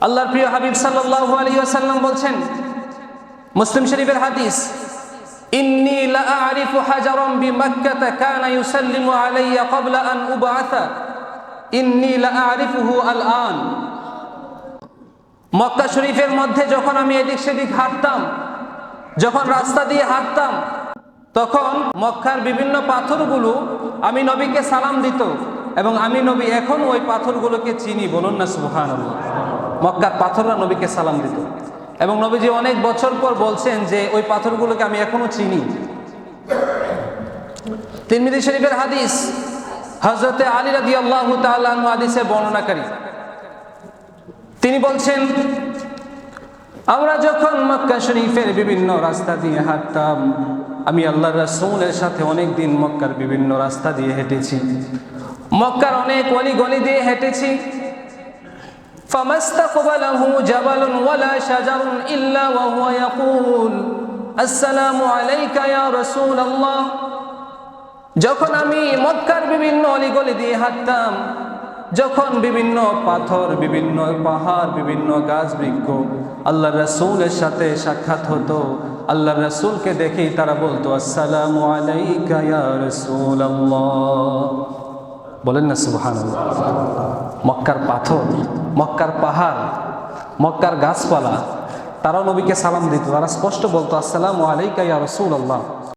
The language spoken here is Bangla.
আল্লাহর প্রিয় হাবিব সাল্লাল্লাহু আলাইহি ওয়াসাল্লাম বলছেন, মুসলিম শরীফের হাদিস, ইন্নী লা আ'রিফু হাজারান বিমাক্কাতা কানা ইউসাল্লিমু আলাইয়া ক্বাবলা আন উবআসা ইন্নী লা আ'রিফুহু আল-আন। মক্কা শরীফের মধ্যে যখন আমি এদিক সেদিক হাঁটতাম, যখন রাস্তা দিয়ে হাঁটতাম, তখন মক্কার বিভিন্ন পাথরগুলো আমি নবীকে সালাম দিত এবং আমি নবী এখন ওই পাথরগুলোকে চিনি। বলুন না সুবহানাল্লাহ। মক্কার পাথররা নবীকে সালাম দিত এবং নবীজি অনেক বছর পর বলছেন যে ওই পাথরগুলোকে আমি এখনো চিনি। তিরমিজি শরীফের হাদিস, হযরতে আলী রাদিয়াল্লাহু তাআলা আনহু হাদিসের বর্ণনাকারী, তিনি বলছেন, আমরা যখন মক্কা শরীফের বিভিন্ন রাস্তা দিয়ে হাঁটতাম, আমি আল্লাহর রাসূলের সাথে অনেক দিন মক্কার বিভিন্ন রাস্তা দিয়ে হেঁটেছি, মক্কার অনেক অলি গলি দিয়ে হেঁটেছি। فَمَسْتَقْبَلَهُ جَبَلٌ وَلَا شَجَرٌ إِلَّا وَهُوَ يَقُولُ السَّلَامُ عَلَيْكَ يَا رَسُولَ اللَّهِ। যখন আমি মক্কার বিভিন্ন অলি গলি দিয়ে হাঁটতাম, যখন বিভিন্ন পাথর, বিভিন্ন পাহাড়, বিভিন্ন গাছ বৃক্ষ আল্লাহর রাসূলের সাথে সাক্ষাৎ হতো, আল্লাহর রাসূলকে দেখেই তারা বলতো, আসসালামু আলাইকা ইয়া রাসূলাল্লাহ। বলেন না সুবহানাল্লাহ। মক্কার পাথর, মক্কার পাহাড়, মক্কার গাছপালা, তারাও নবীকে সালাম দিত, তারা স্পষ্ট বলতো, আসসালামু আলাইকা ইয়া রাসূলাল্লাহ।